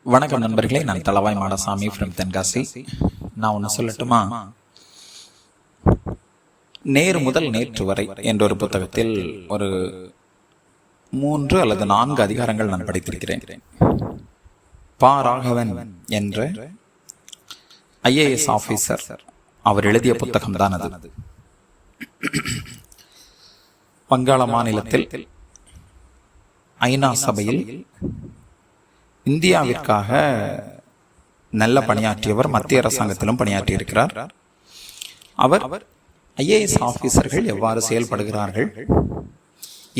வணக்கம் நண்பர்களே, நான் தளவாய் மாடசாமி ஃப்ரம் தென்காசி. நான் ஒன்று சொல்லட்டுமா? நேரு முதல் நேற்று வரை என்ற ஒரு புத்தகத்தில் ஒரு 3 அல்லது 4 அதிகாரங்கள் நான் படித்திருக்கிறேன். பா. ராகவன் என்ற IAS ஆபீசர் அவர் எழுதிய புத்தகம் தான் அது. வங்காள மாநிலத்தில் ஐநா சபையில் இந்தியாவிற்காக நல்ல பணியாற்றியவர். மத்திய அரசாங்கத்திலும் பணியாற்றியிருக்கிறார். அவர் IAS ஆபீசர்கள் எவ்வாறு செயல்படுகிறார்கள்,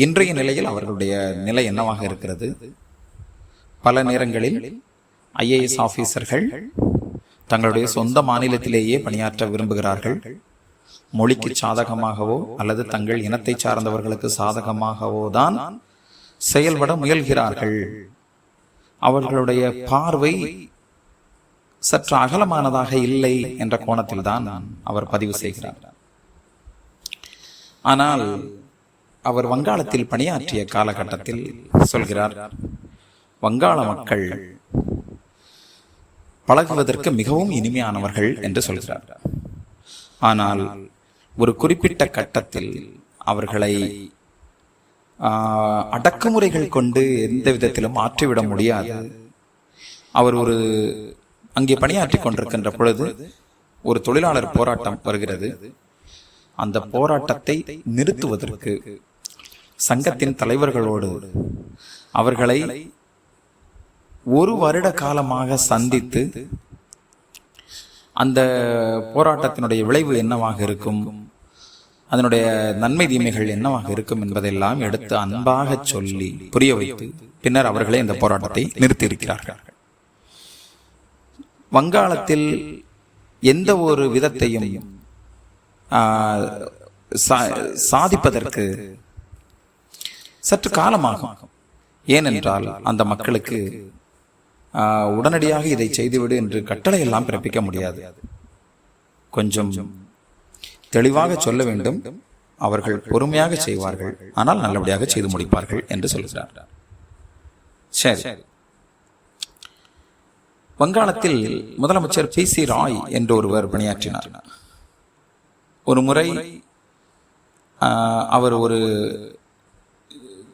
இன்றைய நிலையில் அவர்களுடைய நிலை என்னவாக இருக்கிறது? பல நேரங்களில் IAS ஆபீசர்கள் தங்களுடைய சொந்த மாநிலத்திலேயே பணியாற்ற விரும்புகிறார்கள். மொழிக்கு சாதகமாகவோ அல்லது தங்கள் இனத்தை சார்ந்தவர்களுக்கு சாதகமாகவோ தான் செயல்பட முயல்கிறார்கள். அவர்களுடைய பார்வை சற்று அகலமானதாக இல்லை என்ற கோணத்தில் தான் அவர் பதிவு செய்கிறார். ஆனால் அவர் வங்காளத்தில் பணியாற்றிய காலகட்டத்தில் சொல்கிறார், வங்காள மக்கள் பழகுவதற்கு மிகவும் இனிமையானவர்கள் என்று சொல்கிறார். ஆனால் ஒரு குறிப்பிட்ட கட்டத்தில் அவர்களை அடக்குமுறைகள் கொண்டு எந்த விதத்திலும் மாற்றிவிட முடியாது. அவர் அங்கே பணியாற்றி கொண்டிருக்கின்ற பொழுது ஒரு தொழிலாளர் போராட்டம் வருகிறது. அந்த போராட்டத்தை நிறுத்துவதற்கு சங்கத்தின் தலைவர்களோடு அவர்களை 1 வருட காலமாக சந்தித்து அந்த போராட்டத்தினுடைய விளைவு என்னவாக இருக்கும், அதனுடைய நன்மை தீமைகள் என்னவாக இருக்கும் என்பதெல்லாம் எடுத்து அன்பாக சொல்லி புரிய வைத்து பின்னர் அவர்களே இந்த போராட்டத்தை நிறுத்தியிருக்கிறார்கள். வங்காளத்தில் எந்த ஒரு விதத்தையும் சாதிப்பதற்கு சற்று காலமாகும். ஏனென்றால் அந்த மக்களுக்கு உடனடியாக இதை செய்துவிடு என்று கட்டளை எல்லாம் பிறப்பிக்க முடியாது. கொஞ்சம் தெளிவாக சொல்ல வேண்டும். அவர்கள் பொறுமையாக செய்வார்கள், ஆனால் நல்லபடியாக செய்து முடிப்பார்கள் என்று சொல்கிறார். சரி, வங்காளத்தில் முதலமைச்சர் PC ராய் என்று ஒருவர் பணியாற்றினார். ஒரு முறை அவர் ஒரு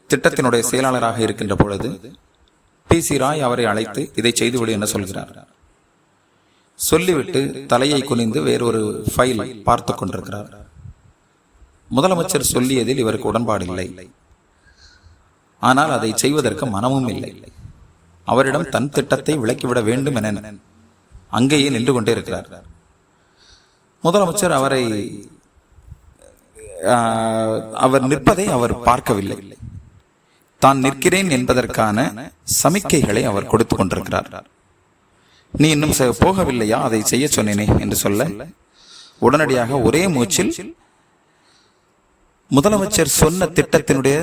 திட்டத்தினுடைய செயலாளராக இருக்கின்ற பொழுது PC ராய் அவரை அழைத்து இதை செய்துவிடு என்று சொல்கிறார். சொல்லிவிட்டு தலையை குனிந்து வேறொரு ஃபைல் பார்த்து கொண்டிருக்கிறார். முதலமைச்சர் சொல்லியதில் இவருக்கு உடன்பாடு இல்லை, ஆனால் அதை செய்வதற்கு மனமும் இல்லை. அவரிடம் தன் திட்டத்தை விளக்கிவிட வேண்டும் என அங்கேயே நின்று கொண்டே இருக்கிறார். முதலமைச்சர் அவர் நிற்பதை அவர் பார்க்கவில்லை. தான் நிற்கிறேன் என்பதற்கான சமிக்கைகளை அவர் கொடுத்து கொண்டிருக்கிறார். நீ இன்னும் போகவில்லையா, அதை செய்ய சொன்னேனே என்று சொல்ல உடனடியாக ஒரே மூச்சில் முதலமைச்சர் சொன்ன திட்டத்தினுடைய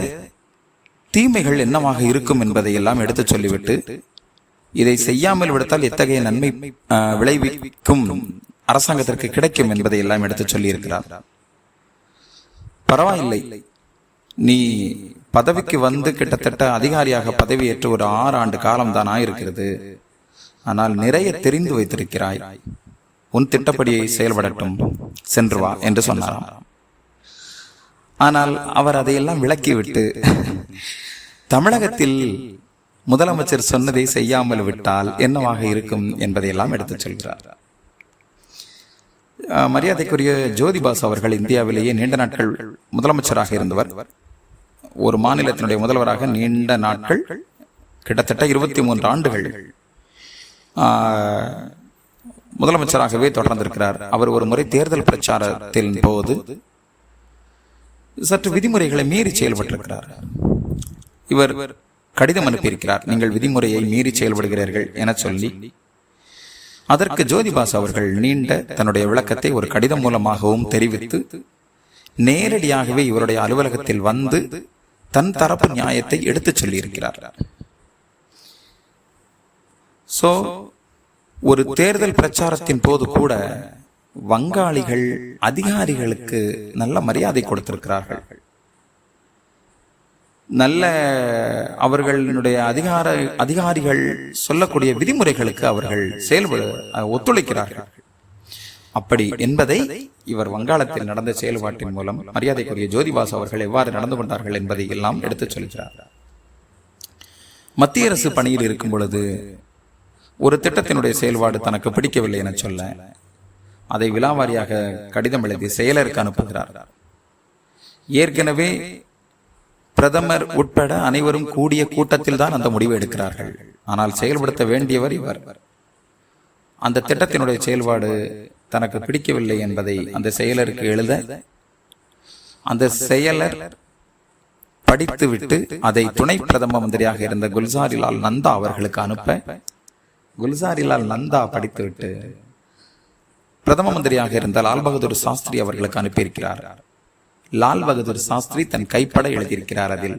தீமைகள் என்னவாக இருக்கும் என்பதை எல்லாம் எடுத்து சொல்லிவிட்டு இதை செய்யாமல் விடுத்தால் எத்தகைய நன்மை விளைவிக்கும் அரசாங்கத்திற்கு கிடைக்கும் என்பதை எல்லாம் எடுத்து சொல்லி இருக்கிறார். பரவாயில்லை, நீ பதவிக்கு வந்து கிட்டத்தட்ட அதிகாரியாக பதவியேற்று ஒரு 6 ஆண்டு காலம் தான் ஆயிருக்கிறது. ஆனால் நிறைய தெரிந்து வைத்திருக்கிறாய், உன் திட்டப்படியை செயல்படட்டும், சென்று வா என்று சொன்னாராம். ஆனால் அவர் அதையெல்லாம் விளக்கிவிட்டு தமிழகத்தில் முதலமைச்சர் சொன்னதை செய்யாமல் விட்டால் என்னவாக இருக்கும் என்பதையெல்லாம் எடுத்துச் சொல்கிறார். மரியாதைக்குரிய ஜோதிபாசு அவர்கள் இந்தியாவிலேயே நீண்ட நாட்கள் முதலமைச்சராக இருந்தவர். ஒரு மாநிலத்தினுடைய முதல்வராக நீண்ட நாட்கள், கிட்டத்தட்ட 23 ஆண்டுகள் முதலமைச்சராகவே தொடர்ந்திருக்கிறார். அவர் ஒரு முறை தேர்தல் பிரச்சாரத்தின் போது சற்று விதிமுறைகளை மீறி செயல்பட்டிருக்கிறார். இவர் கடிதம் அனுப்பியிருக்கிறார், நீங்கள் விதிமுறையை மீறி செயல்படுகிறீர்கள் என சொல்லி. அதற்கு ஜோதிபாசு அவர்கள் நீண்ட தன்னுடைய விளக்கத்தை ஒரு கடிதம் மூலமாகவும் தெரிவித்து நேரடியாகவே இவருடைய அலுவலகத்தில் வந்து தன் தரப்பு நியாயத்தை எடுத்துச் சொல்லியிருக்கிறார். ஒரு தேர்தல் பிரச்சாரத்தின் போது கூட வங்காளிகள் அதிகாரிகளுக்கு நல்ல மரியாதை கொடுத்திருக்கிறார்கள். நல்ல அவர்களுடைய அதிகாரிகள் சொல்லக்கூடிய விதிமுறைகளுக்கு அவர்கள் ஒத்துழைக்கிறார்கள். அப்படி என்பதை இவர் வங்காளத்தில் நடந்த செயல்பாட்டின் மூலம் மரியாதைக்குரிய ஜோதிபாசு அவர்கள் எவ்வாறு நடந்து கொண்டார்கள் என்பதை எல்லாம் எடுத்துச் சொல்கிறார். மத்திய அரசு பணியில் இருக்கும் பொழுது ஒரு திட்டத்தினுடைய செயல்பாடு தனக்கு பிடிக்கவில்லை என சொல்ல அதை விலாவாரியாக கடிதம் எழுதி செயலருக்கு அனுப்புகிறார். ஏற்கனவே பிரதமர் உட்பட அனைவரும் கூடிய கூட்டத்தில் தான் அந்த முடிவை எடுக்கிறார்கள். ஆனால் செயல்படுத்த வேண்டியவர் இவர். அந்த திட்டத்தினுடைய செயல்பாடு தனக்கு பிடிக்கவில்லை என்பதை அந்த செயலருக்கு எழுத அந்த செயலர் படித்துவிட்டு அதை துணை பிரதம மந்திரியாக இருந்த குல்சாரிலால் நந்தா அவர்களுக்கு அனுப்ப குல்சாரிலால் நந்தா படித்துவிட்டு பிரதம மந்திரியாக இருந்த லால் பகதூர் சாஸ்திரி அவர்களுக்கு அனுப்பியிருக்கிறார். லால் பகதூர் சாஸ்திரி தன் கைப்பட எழுதியிருக்கிறார். அதில்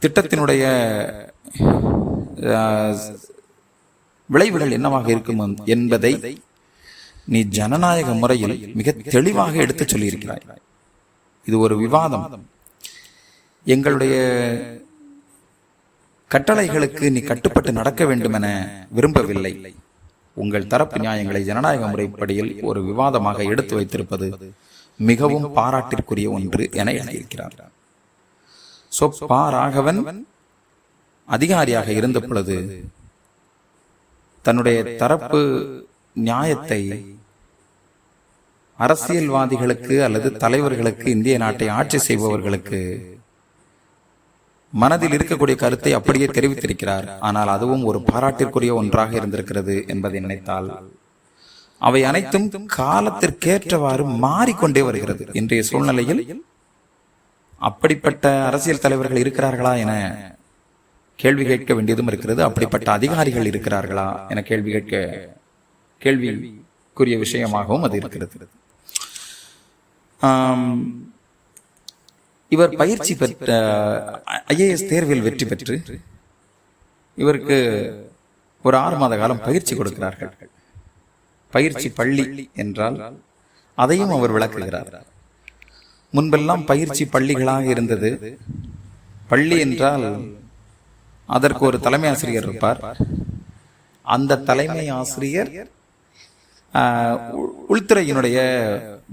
திட்டத்தினுடைய விளைவுகள் என்னவாக இருக்கும் என்பதை நீ ஜனநாயக முறையில் மிக தெளிவாக எடுத்துச் சொல்லியிருக்கிறாய். இது ஒரு விவாதம். எங்களுடைய கட்டளைகளுக்கு நீ கட்டுப்பட்டு நடக்க வேண்டும் என விரும்பவில்லை. உங்கள் தரப்பு நியாயங்களை ஜனநாயக முறைப்படியில் ஒரு விவாதமாக எடுத்து வைத்திருப்பது மிகவும் பாராட்டிற்குரிய ஒன்று என எழுதியிருக்கிறார். பா. ராகவன் அதிகாரியாக இருந்த பொழுது தன்னுடைய தரப்பு நியாயத்தை அரசியல்வாதிகளுக்கு அல்லது தலைவர்களுக்கு, இந்திய நாட்டை ஆட்சி செய்பவர்களுக்கு மனதில் இருக்கக்கூடிய கருத்தை அப்படியே தெரிவித்திருக்கிறார். ஆனால் அதுவும் ஒரு பாராட்டிற்குரிய ஒன்றாக இருந்திருக்கிறது என்பதை நினைத்தால் அவை அனைத்தும் காலத்திற்கேற்றவாறு மாறிக்கொண்டே வருகிறது. இன்றைய சூழ்நிலையில் அப்படிப்பட்ட அரசியல் தலைவர்கள் இருக்கிறார்களா என கேள்வி கேட்க வேண்டியதும் இருக்கிறது. அப்படிப்பட்ட அதிகாரிகள் இருக்கிறார்களா என கேள்விக்குரிய விஷயமாகவும் அது இருக்கிறது. இவர் பயிற்சி பெற்ற IAS தேர்வில் வெற்றி பெற்று இவருக்கு ஒரு 6 மாத காலம் பயிற்சி கொடுக்கிறார்கள். பயிற்சி பள்ளி என்றால் அதையும் அவர் விளக்குகிறார். முன்பெல்லாம் பயிற்சி பள்ளிகளாக இருந்தது. பள்ளி என்றால் அதற்கு ஒரு தலைமை ஆசிரியர் இருப்பார். அந்த தலைமை ஆசிரியர் உள்துறையினுடைய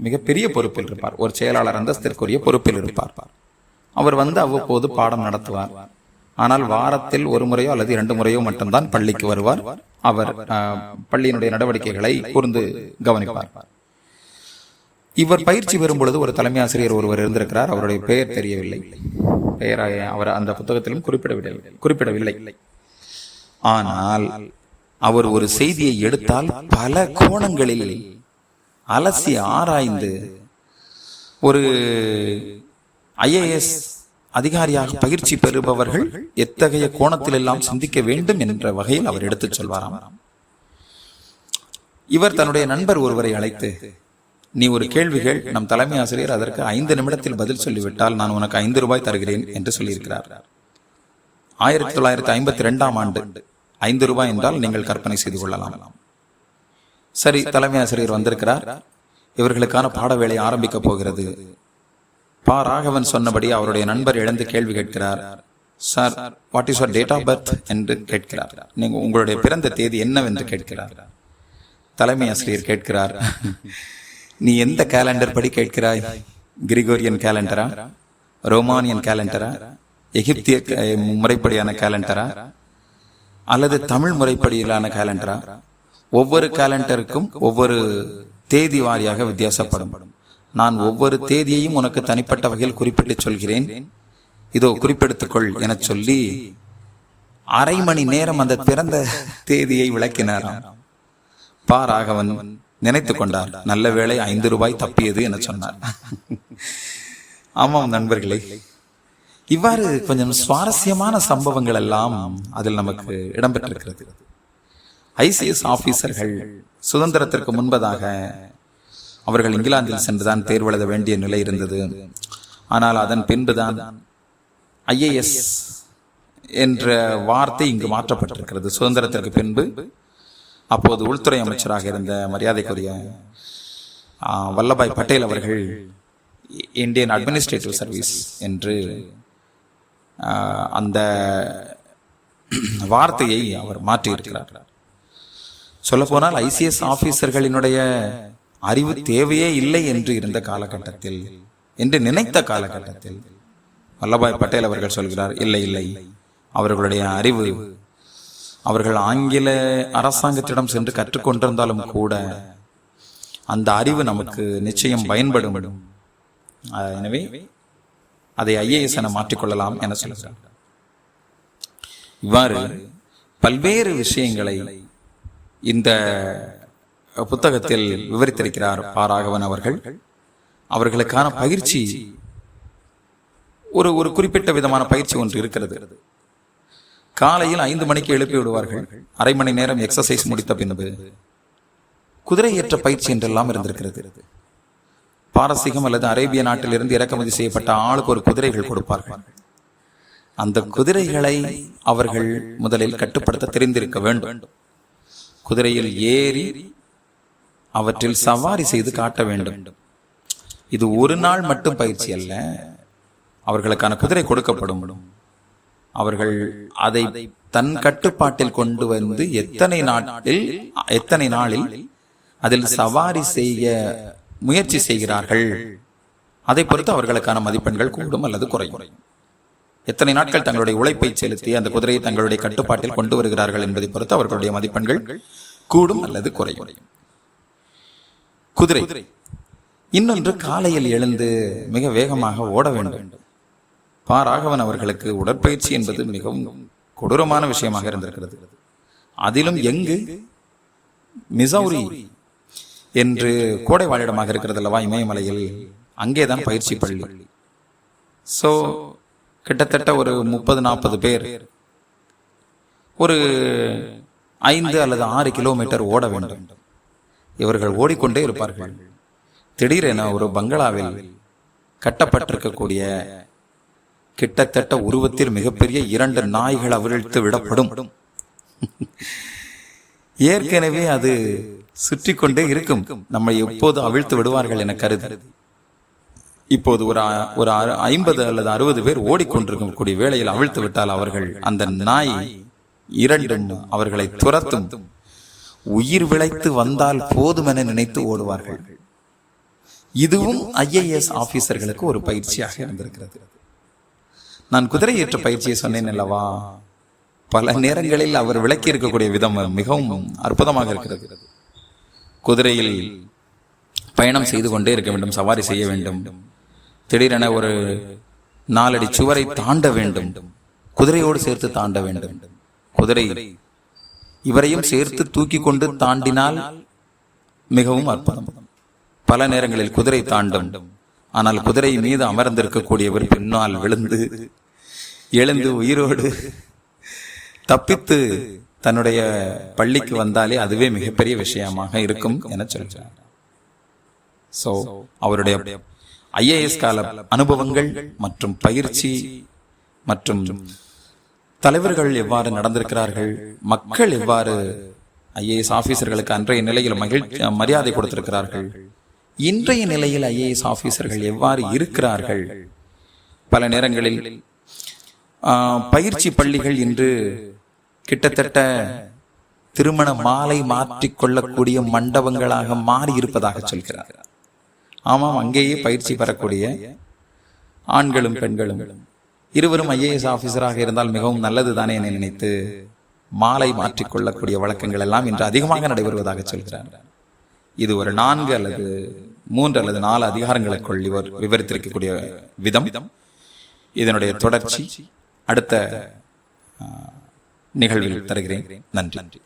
மிகப்பெரிய பொறுப்பில் இருப்பார். ஒரு செயலாளர் அந்தஸ்திற்குரிய பொறுப்பில் இருப்பார். அவர் அவ்வப்போது பாடம் நடத்துவார். ஆனால் வாரத்தில் ஒரு முறையோ அல்லது 2 முறையோ மட்டும்தான் பள்ளிக்கு வருவார். அவர் பள்ளியினுடைய நடவடிக்கைகளை கூர்ந்து கவனிப்பார். இவர் பயிற்சி பெறும் பொழுது ஒரு தலைமை ஆசிரியர் ஒருவர் இருந்திருக்கிறார். அவருடைய பெயர் தெரியவில்லை. பெயரை அவர் அந்த புத்தகத்திலும் குறிப்பிடவில்லை. ஆனால் அவர் ஒரு செய்தியை எடுத்தால் பல கோணங்களில் அலசி ஆராய்ந்து ஒரு IAS அதிகாரியாக பயிற்சி பெறுபவர்கள் எத்தகைய கோணத்தில் எல்லாம் சிந்திக்க வேண்டும் என்ற வகையில் அவர் எடுத்துச் சொல்வாராம். இவர் தன்னுடைய நண்பர் ஒருவரை அழைத்து, நீ ஒரு கேள்விகள், நம் தலைமை ஆசிரியர் அதற்கு 5 நிமிடத்தில் பதில் சொல்லிவிட்டால் நான் உனக்கு 5 ரூபாய் தருகிறேன் என்று சொல்லியிருக்கிறார். 1952ஆம் ஆண்டு 5 ரூபாய் என்றால் நீங்கள் கற்பனை செய்து கொள்ளலாம். சரி, தலைமை ஆசிரியர் வந்திருக்கிறார். இவர்களுக்கான பாட வேலை ஆரம்பிக்க போகிறது. பா. ராகவன் சொன்னபடி அவருடைய நண்பர் எழுந்து கேள்வி கேட்கிறார். Sir, what is your date of birth என்று கேட்கிறார். நீங்க உங்களுடைய பிறந்த தேதி என்னவென்று கேட்கிறார். தலைமை ஆசிரியர் கேட்கிறார், நீ எந்த கேலண்டர் படி கேட்கிறாய்? கிரிகோரியன் கேலண்டரா, ரோமானியன் கேலண்டரா, எகிப்திய முறைப்படியான கேலண்டரா அல்லது தமிழ் முறைப்படியிலான கேலண்டரா? ஒவ்வொரு கேலண்டருக்கும் ஒவ்வொரு தேதி வாரியாக வித்தியாசப்படும். நான் ஒவ்வொரு தேதியையும் உனக்கு தனிப்பட்ட வகையில் குறிப்பிட்டு சொல்கிறேன், இதோ குறிப்பெடுத்துக்கொள் என சொல்லி 1/2 மணி நேரம் அந்த பிறந்த தேதியை விளக்கினாராம். பா. ராகவன் நினைத்து கொண்டார், நல்ல வேளை 5 ரூபாய் தப்பியது என சொன்னார். ஆமாம் நண்பர்களே, இவ்வாறு கொஞ்சம் சுவாரஸ்யமான சம்பவங்கள் எல்லாம் அதில் நமக்கு இடம்பெற்றிருக்கிறது. ICS ஆபீசர்கள் சுதந்திரத்திற்கு முன்பதாக அவர்கள் இங்கிலாந்தில் சென்றுதான் தேர்வு எழுத வேண்டிய நிலை இருந்தது. ஆனால் அதன் பின்புதான் IAS என்ற வார்த்தை இங்கு மாற்றப்பட்டிருக்கிறது. சுதந்திரத்திற்கு பின்பு அப்போது உள்துறை அமைச்சராக இருந்த மரியாதைக்குரிய வல்லபாய் பட்டேல் அவர்கள் இந்தியன் அட்மினிஸ்ட்ரேட்டிவ் சர்வீஸ் என்று அந்த வார்த்தையை அவர் மாற்றியிருக்கிறார். சொல்லப்போனால் ஐசிஎஸ் ஆபீசர்களினுடைய அறிவு தேவையே இல்லை என்று இருந்த காலகட்டத்தில், என்று நினைத்த காலகட்டத்தில் வல்லபாய் பட்டேல் அவர்கள் சொல்கிறார், இல்லை இல்லை, அவர்களுடைய அறிவு, அவர்கள் ஆங்கில அரசாங்கத்திடம் சென்று கற்றுக்கொண்டிருந்தாலும் கூட அந்த அறிவு நமக்கு நிச்சயம் பயன்படும், எனவே அதை ஐஏஎஸ் என மாற்றிக்கொள்ளலாம் என சொல்கிறார். இவ்வாறு பல்வேறு விஷயங்களை இந்த புத்தகத்தில் விவரித்திருக்கிறார் ராகவன் அவர்கள். அவர்களுக்கான பயிற்சி ஒரு குறிப்பிட்ட விதமான பயிற்சி ஒன்று இருக்கிறது. காலையில் 5 மணிக்கு எழுப்பி விடுவார்கள். அரை மணி நேரம் எக்ஸசைஸ் முடித்த பின்பு குதிரை ஏற்ற பயிற்சி என்றெல்லாம் இருந்திருக்கிறது. பாரசீகம் அல்லது அரேபிய நாட்டிலிருந்து இறக்குமதி செய்யப்பட்ட ஆளுக்கு ஒரு குதிரைகள் கொடுப்பார்கள். அந்த குதிரைகளை அவர்கள் முதலில் கட்டுப்படுத்த தெரிந்திருக்க வேண்டும். குதிரையில் ஏறி அவற்றில் சவாரி செய்து காட்ட வேண்டும். இது ஒரு நாள் மட்டும் பயிற்சி அல்ல. அவர்களுக்கான குதிரை கொடுக்கப்படும். அவர்கள் அதை தன் கட்டுப்பாட்டில் கொண்டு வந்து எத்தனை நாளில் அதில் சவாரி செய்ய முயற்சி செய்கிறார்கள், அதை பொறுத்து அவர்களுக்கான மதிப்பெண்கள் கூடும் அல்லது குறையும். எத்தனை நாட்கள் தங்களுடைய உழைப்பை செலுத்தி அந்த குதிரையை தங்களுடைய கட்டுப்பாட்டில் கொண்டு வருகிறார்கள் என்பதை பொறுத்து அவர்களுடைய மதிப்பெண்கள் கூடும் அல்லது குறையும். குதிரை. இன்னொன்று, காலையில் எழுந்து மிக வேகமாக ஓட வேண்டும். ராகவன் அவர்களுக்கு உடற்பயிற்சி என்பது மிகவும் கொடூரமான விஷயமாக இருந்திருக்கிறது. அதிலும் எங்கு மிசௌரி என்று கோடை வாழிடமாக இருக்கிறது அல்லவா, இமயமலையில், அங்கேதான் பயிற்சி பள்ளி. சோ கிட்டத்தட்ட ஒரு 30-40 பேர் ஒரு 5 அல்லது 6 கிலோமீட்டர் ஓட வேண்டும். இவர்கள் ஓடிக்கொண்டே இருப்பார்கள். திடீரென ஒரு பங்களாவில் கட்டப்பட்டிருக்கக்கூடிய கிட்டத்தட்ட உருவத்தில் மிகப்பெரிய 2 நாய்கள் அவிழ்த்து விடப்படும். ஏற்கனவே அது சுற்றி கொண்டே இருக்கும். நம்மை எப்போது அவிழ்த்து விடுவார்கள் என கருது. இப்போது ஒரு 50 அல்லது 60 பேர் ஓடிக்கொண்டிருக்கக்கூடிய வேளையில் அவிழ்த்து விட்டால் அவர்கள், அந்த நாய் 2 அவர்களை துரத்தும். உயிர் விளைத்து வந்தால் போதும் என நினைத்து ஓடுவார்கள். இதுவும் ஐஏஎஸ் ஆபீசர்களுக்கு ஒரு பயிற்சியாக இருந்திருக்கிறது. நான் குதிரை ஏற்ற பயிற்சியை சொன்னேன் அல்லவா, பல நேரங்களில் அவர் விளக்கி இருக்கக்கூடிய விதம் மிகவும் அற்புதமாக இருக்கிறது. குதிரையில் பயணம் செய்து கொண்டே இருக்க வேண்டும், சவாரி செய்ய வேண்டும். திடீரென ஒரு 4 அடி சுவரை தாண்ட வேண்டும், குதிரையோடு சேர்த்து தாண்ட வேண்டும். குதிரை இவரையும் சேர்த்து தூக்கி கொண்டு தாண்டினால் மிகவும் அற்புதம். பல நேரங்களில் குதிரை தாண்டும், ஆனால் குதிரை மீது அமர்ந்திருக்கக்கூடியவர் பின்னால் விழுந்து எழுந்து உயிரோடு தப்பித்து தன்னுடைய பள்ளிக்கு வந்தாலே அதுவே மிகப்பெரிய விஷயமாக இருக்கும் என சொல்கிறார். சோ அவருடைய ஐஏஎஸ் கால அனுபவங்கள் மற்றும் பயிற்சி மற்றும் தலைவர்கள் எவ்வாறு நடந்திருக்கிறார்கள், மக்கள் எவ்வாறு ஐஏஎஸ் ஆபீசர்களுக்கு அன்றைய நிலையில் மரியாதை கொடுத்திருக்கிறார்கள், இன்றைய நிலையில் ஐஏஎஸ் ஆபீசர்கள் எவ்வாறு இருக்கிறார்கள். பல நேரங்களில் பயிற்சி பள்ளிகள் இன்று கிட்டத்தட்ட திருமண மாலை மாற்றிக்கொள்ளக்கூடிய மண்டபங்களாக மாறி இருப்பதாக சொல்கிறார். ஆமாம், அங்கேயே பயிற்சி பெறக்கூடிய ஆண்களும் பெண்களும் இருவரும் ஐஏஎஸ் ஆபீசராக இருந்தால் மிகவும் நல்லது தானே என நினைத்து மாலை மாற்றிக்கொள்ளக்கூடிய வழக்கங்கள் எல்லாம் இன்று அதிகமாக நடைபெறுவதாக சொல்கிறார். இது ஒரு 4 அல்லது 3 அல்லது 4 அதிகாரங்களுக்குள் இவர் விவரித்திருக்கக்கூடிய விதம். இதனுடைய தொடர்ச்சி அடுத்த நிகழ்வில் தருகிறேன். நன்றி.